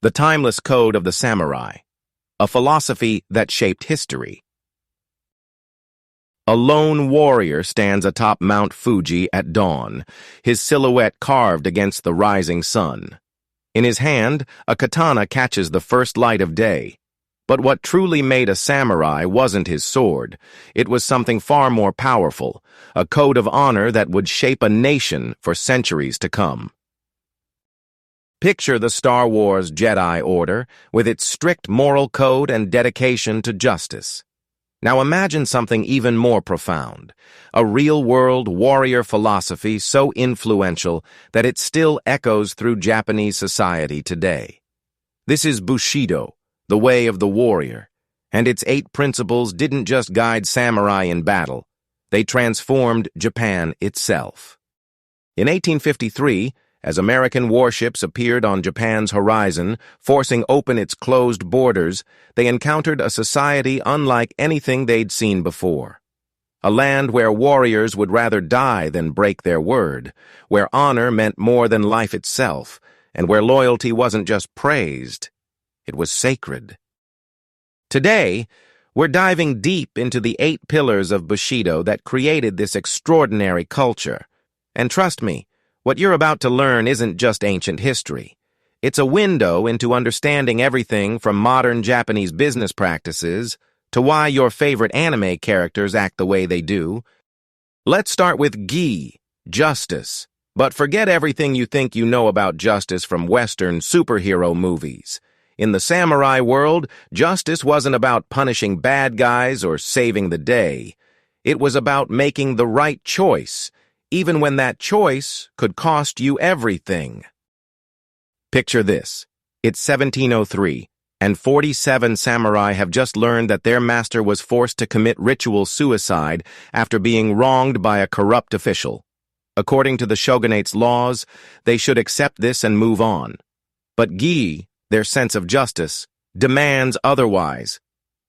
The timeless code of the samurai, a philosophy that shaped history. A lone warrior stands atop Mount Fuji at dawn, his silhouette carved against the rising sun. In his hand, a katana catches the first light of day. But what truly made a samurai wasn't his sword. It was something far more powerful, a code of honor that would shape a nation for centuries to come. Picture the Star Wars Jedi Order with its strict moral code and dedication to justice. Now imagine something even more profound, a real-world warrior philosophy so influential that it still echoes through Japanese society today. This is Bushido, the way of the warrior, and its 8 principles didn't just guide samurai in battle, they transformed Japan itself. In 1853, as American warships appeared on Japan's horizon, forcing open its closed borders, they encountered a society unlike anything they'd seen before. A land where warriors would rather die than break their word, where honor meant more than life itself, and where loyalty wasn't just praised, it was sacred. Today, we're diving deep into the 8 pillars of Bushido that created this extraordinary culture. And trust me, what you're about to learn isn't just ancient history. It's a window into understanding everything from modern Japanese business practices to why your favorite anime characters act the way they do. Let's start with gi, justice. But forget everything you think you know about justice from Western superhero movies. In the samurai world, justice wasn't about punishing bad guys or saving the day. It was about making the right choice, even when that choice could cost you everything. Picture this. It's 1703, and 47 samurai have just learned that their master was forced to commit ritual suicide after being wronged by a corrupt official. According to the shogunate's laws, they should accept this and move on. But gi, their sense of justice, demands otherwise.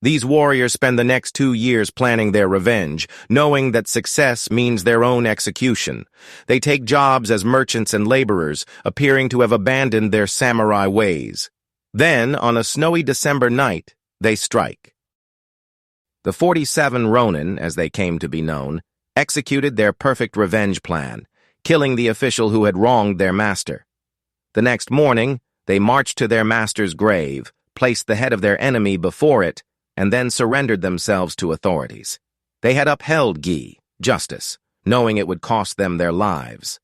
These warriors spend the next 2 years planning their revenge, knowing that success means their own execution. They take jobs as merchants and laborers, appearing to have abandoned their samurai ways. Then, on a snowy December night, they strike. The 47 Ronin, as they came to be known, executed their perfect revenge plan, killing the official who had wronged their master. The next morning, they marched to their master's grave, placed the head of their enemy before it, and then surrendered themselves to authorities. They had upheld gi, justice, knowing it would cost them their lives.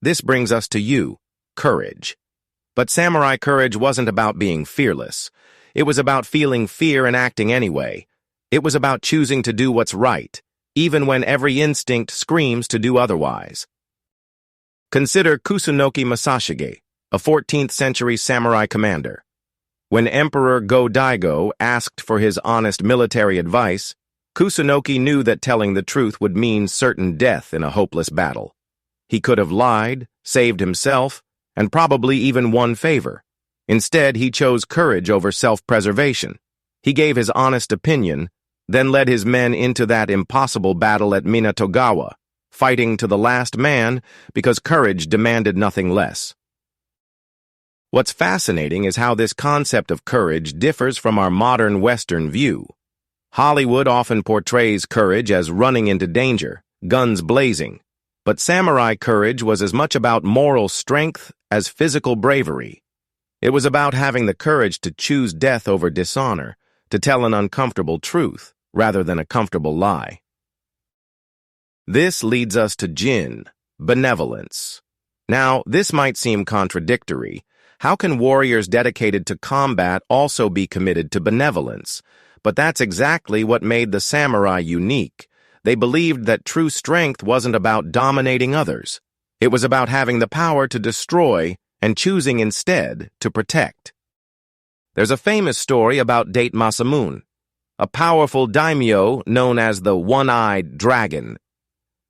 This brings us to you, courage. But samurai courage wasn't about being fearless. It was about feeling fear and acting anyway. It was about choosing to do what's right, even when every instinct screams to do otherwise. Consider Kusunoki Masashige, a 14th century samurai commander. When Emperor Go-Daigo asked for his honest military advice, Kusunoki knew that telling the truth would mean certain death in a hopeless battle. He could have lied, saved himself, and probably even won favor. Instead, he chose courage over self-preservation. He gave his honest opinion, then led his men into that impossible battle at Minatogawa, fighting to the last man because courage demanded nothing less. What's fascinating is how this concept of courage differs from our modern Western view. Hollywood often portrays courage as running into danger, guns blazing. But samurai courage was as much about moral strength as physical bravery. It was about having the courage to choose death over dishonor, to tell an uncomfortable truth rather than a comfortable lie. This leads us to Jin, benevolence. Now, this might seem contradictory. How can warriors dedicated to combat also be committed to benevolence? But that's exactly what made the samurai unique. They believed that true strength wasn't about dominating others. It was about having the power to destroy and choosing instead to protect. There's a famous story about Date Masamune, a powerful daimyo known as the One-Eyed Dragon.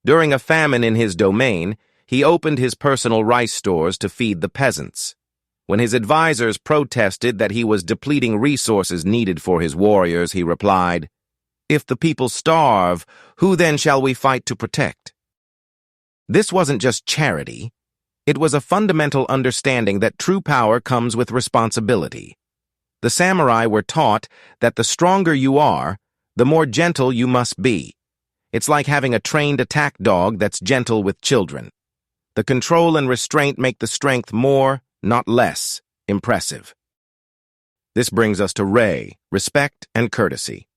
During a famine in his domain, he opened his personal rice stores to feed the peasants. When his advisors protested that he was depleting resources needed for his warriors, he replied, "If the people starve, who then shall we fight to protect?" This wasn't just charity. It was a fundamental understanding that true power comes with responsibility. The samurai were taught that the stronger you are, the more gentle you must be. It's like having a trained attack dog that's gentle with children. The control and restraint make the strength more, not less, impressive. This brings us to rei, respect and courtesy.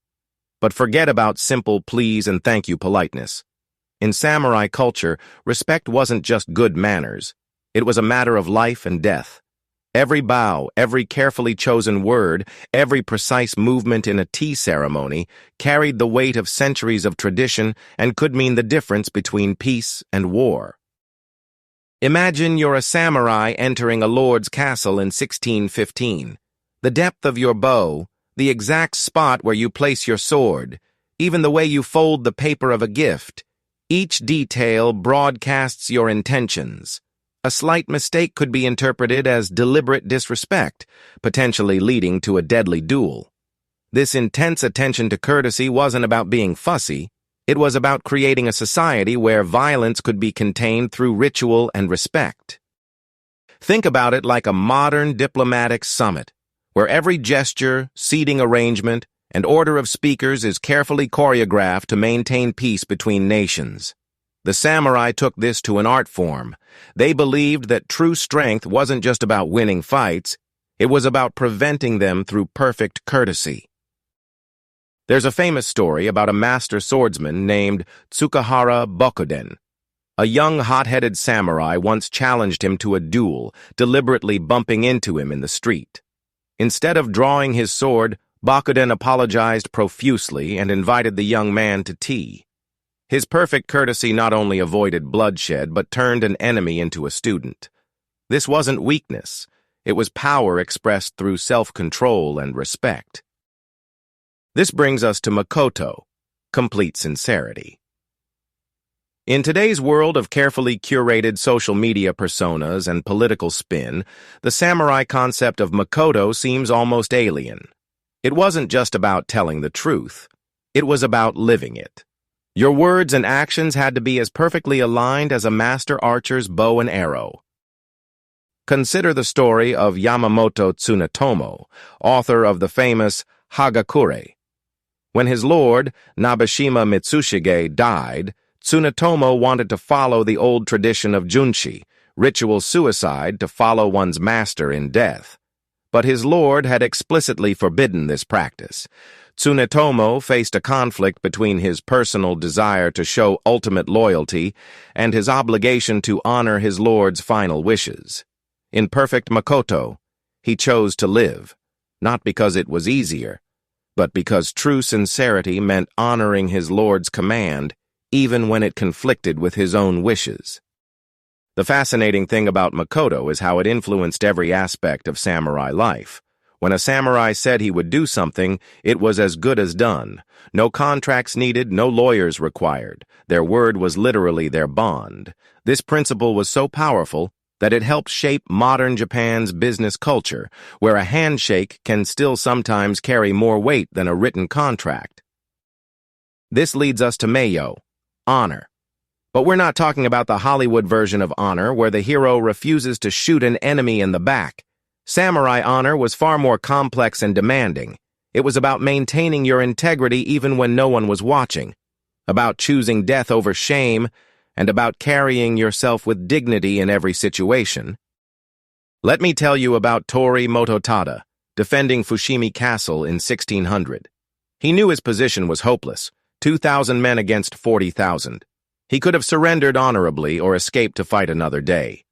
But forget about simple please and thank you politeness. In samurai culture, respect wasn't just good manners. It was a matter of life and death. Every bow, every carefully chosen word, every precise movement in a tea ceremony carried the weight of centuries of tradition and could mean the difference between peace and war. Imagine you're a samurai entering a lord's castle in 1615. The depth of your bow, the exact spot where you place your sword, even the way you fold the paper of a gift, each detail broadcasts your intentions. A slight mistake could be interpreted as deliberate disrespect, potentially leading to a deadly duel. This intense attention to courtesy wasn't about being fussy. It was about creating a society where violence could be contained through ritual and respect. Think about it like a modern diplomatic summit, where every gesture, seating arrangement, and order of speakers is carefully choreographed to maintain peace between nations. The samurai took this to an art form. They believed that true strength wasn't just about winning fights, it was about preventing them through perfect courtesy. There's a famous story about a master swordsman named Tsukahara Bokuden. A young hot-headed samurai once challenged him to a duel, deliberately bumping into him in the street. Instead of drawing his sword, Bokuden apologized profusely and invited the young man to tea. His perfect courtesy not only avoided bloodshed, but turned an enemy into a student. This wasn't weakness. It was power expressed through self-control and respect. This brings us to Makoto, complete sincerity. In today's world of carefully curated social media personas and political spin, the samurai concept of Makoto seems almost alien. It wasn't just about telling the truth. It was about living it. Your words and actions had to be as perfectly aligned as a master archer's bow and arrow. Consider the story of Yamamoto Tsunetomo, author of the famous Hagakure. When his lord, Nabeshima Mitsushige, died, Tsunetomo wanted to follow the old tradition of junshi, ritual suicide to follow one's master in death. But his lord had explicitly forbidden this practice. Tsunetomo faced a conflict between his personal desire to show ultimate loyalty and his obligation to honor his lord's final wishes. In perfect Makoto, he chose to live, not because it was easier, but because true sincerity meant honoring his lord's command, even when it conflicted with his own wishes. The fascinating thing about Makoto is how it influenced every aspect of samurai life. When a samurai said he would do something, it was as good as done. No contracts needed, no lawyers required. Their word was literally their bond. This principle was so powerful that it helped shape modern Japan's business culture, where a handshake can still sometimes carry more weight than a written contract. This leads us to Meiyo, honor. But we're not talking about the Hollywood version of honor, where the hero refuses to shoot an enemy in the back. Samurai honor was far more complex and demanding. It was about maintaining your integrity even when no one was watching, about choosing death over shame, and about carrying yourself with dignity in every situation. Let me tell you about Tori Mototada, defending Fushimi Castle in 1600. He knew his position was hopeless, 2,000 men against 40,000. He could have surrendered honorably or escaped to fight another day.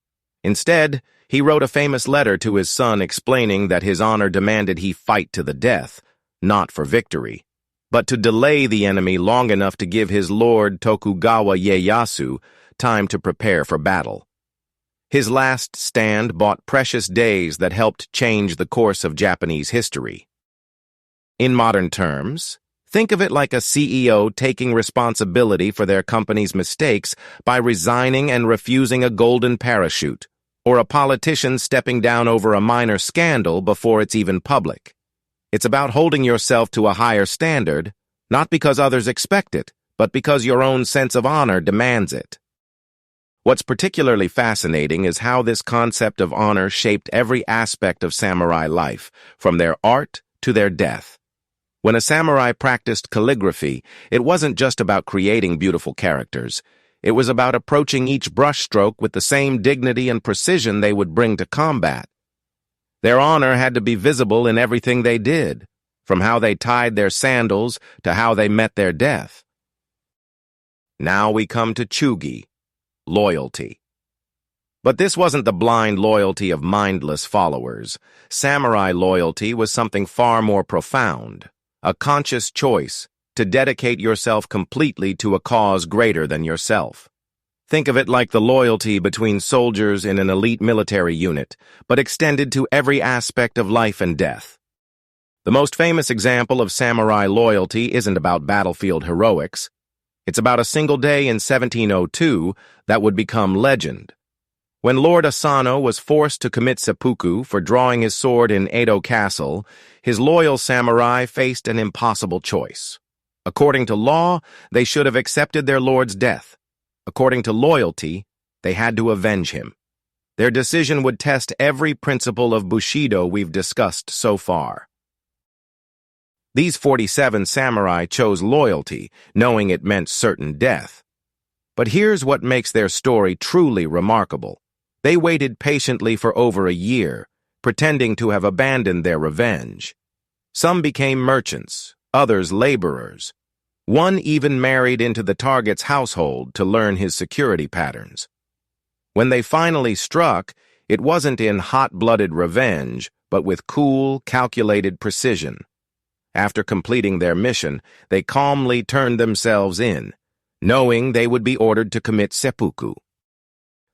Instead, he wrote a famous letter to his son explaining that his honor demanded he fight to the death, not for victory, but to delay the enemy long enough to give his lord Tokugawa Ieyasu time to prepare for battle. His last stand bought precious days that helped change the course of Japanese history. In modern terms, think of it like a CEO taking responsibility for their company's mistakes by resigning and refusing a golden parachute, or a politician stepping down over a minor scandal before it's even public. It's about holding yourself to a higher standard, not because others expect it, but because your own sense of honor demands it. What's particularly fascinating is how this concept of honor shaped every aspect of samurai life, from their art to their death. When a samurai practiced calligraphy, it wasn't just about creating beautiful characters. It was about approaching each brushstroke with the same dignity and precision they would bring to combat. Their honor had to be visible in everything they did, from how they tied their sandals to how they met their death. Now we come to chugi, loyalty. But this wasn't the blind loyalty of mindless followers. Samurai loyalty was something far more profound, a conscious choice to dedicate yourself completely to a cause greater than yourself. Think of it like the loyalty between soldiers in an elite military unit, but extended to every aspect of life and death. The most famous example of samurai loyalty isn't about battlefield heroics. It's about a single day in 1702 that would become legend. When Lord Asano was forced to commit seppuku for drawing his sword in Edo Castle, his loyal samurai faced an impossible choice. According to law, they should have accepted their lord's death. According to loyalty, they had to avenge him. Their decision would test every principle of Bushido we've discussed so far. These 47 samurai chose loyalty, knowing it meant certain death. But here's what makes their story truly remarkable. They waited patiently for over a year, pretending to have abandoned their revenge. Some became merchants, others laborers. One even married into the target's household to learn his security patterns. When they finally struck, it wasn't in hot-blooded revenge, but with cool, calculated precision. After completing their mission, they calmly turned themselves in, knowing they would be ordered to commit seppuku.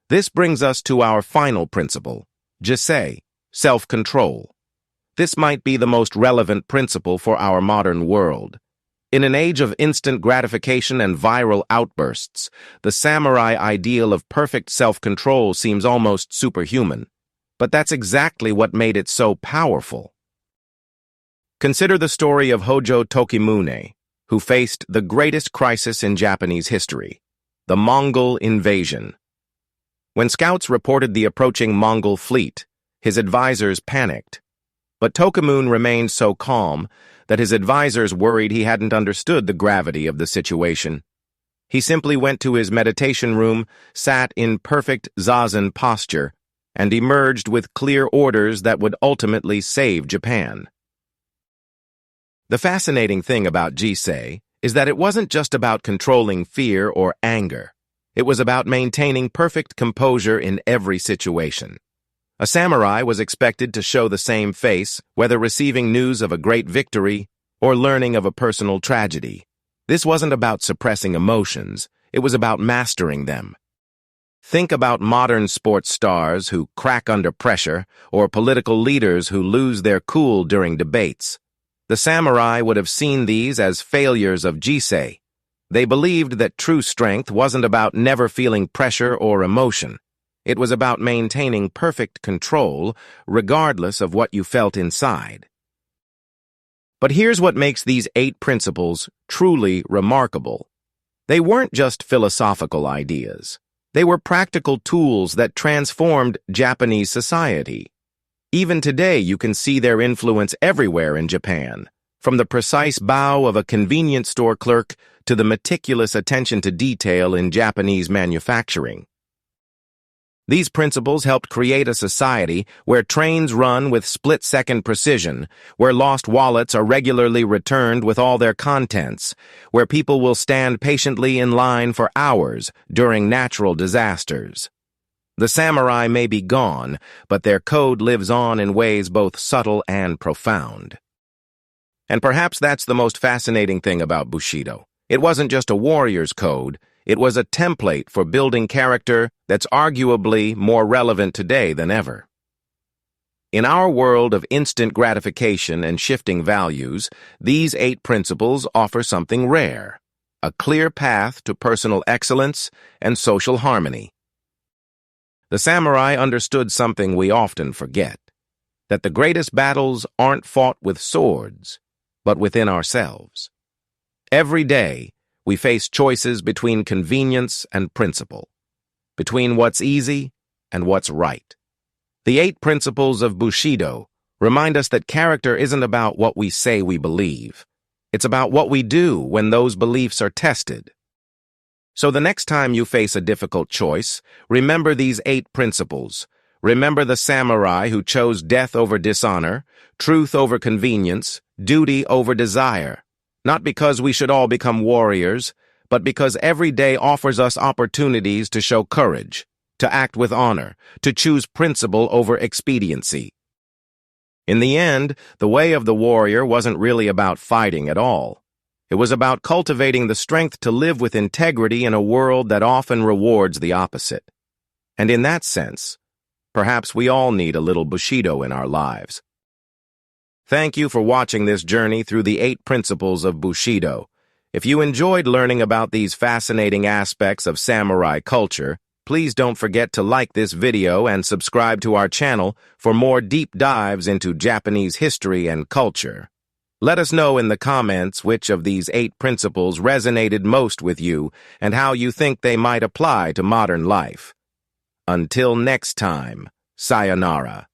This brings us to our final principle, jisei, self-control. This might be the most relevant principle for our modern world. In an age of instant gratification and viral outbursts, the samurai ideal of perfect self-control seems almost superhuman. But that's exactly what made it so powerful. Consider the story of Hojo Tokimune, who faced the greatest crisis in Japanese history, the Mongol invasion. When scouts reported the approaching Mongol fleet, his advisors panicked. But Tokimune remained so calm that his advisors worried he hadn't understood the gravity of the situation. He simply went to his meditation room, sat in perfect zazen posture, and emerged with clear orders that would ultimately save Japan. The fascinating thing about jisei is that it wasn't just about controlling fear or anger. It was about maintaining perfect composure in every situation. A samurai was expected to show the same face, whether receiving news of a great victory or learning of a personal tragedy. This wasn't about suppressing emotions, it was about mastering them. Think about modern sports stars who crack under pressure, or political leaders who lose their cool during debates. The samurai would have seen these as failures of jisei. They believed that true strength wasn't about never feeling pressure or emotion. It was about maintaining perfect control, regardless of what you felt inside. But here's what makes these 8 principles truly remarkable. They weren't just philosophical ideas. They were practical tools that transformed Japanese society. Even today, you can see their influence everywhere in Japan, from the precise bow of a convenience store clerk to the meticulous attention to detail in Japanese manufacturing. These principles helped create a society where trains run with split-second precision, where lost wallets are regularly returned with all their contents, where people will stand patiently in line for hours during natural disasters. The samurai may be gone, but their code lives on in ways both subtle and profound. And perhaps that's the most fascinating thing about Bushido. It wasn't just a warrior's code, it was a template for building character that's arguably more relevant today than ever. In our world of instant gratification and shifting values, these 8 principles offer something rare, a clear path to personal excellence and social harmony. The samurai understood something we often forget, that the greatest battles aren't fought with swords, but within ourselves. Every day, we face choices between convenience and principle. between what's easy and what's right. The 8 principles of Bushido remind us that character isn't about what we say we believe. It's about what we do when those beliefs are tested. So the next time you face a difficult choice, remember these 8 principles. Remember the samurai who chose death over dishonor, truth over convenience, duty over desire. Not because we should all become warriors, but because every day offers us opportunities to show courage, to act with honor, to choose principle over expediency. In the end, the way of the warrior wasn't really about fighting at all. It was about cultivating the strength to live with integrity in a world that often rewards the opposite. And in that sense, perhaps we all need a little Bushido in our lives. Thank you for watching this journey through the 8 principles of Bushido. If you enjoyed learning about these fascinating aspects of samurai culture, please don't forget to like this video and subscribe to our channel for more deep dives into Japanese history and culture. Let us know in the comments which of these 8 principles resonated most with you and how you think they might apply to modern life. Until next time, sayonara.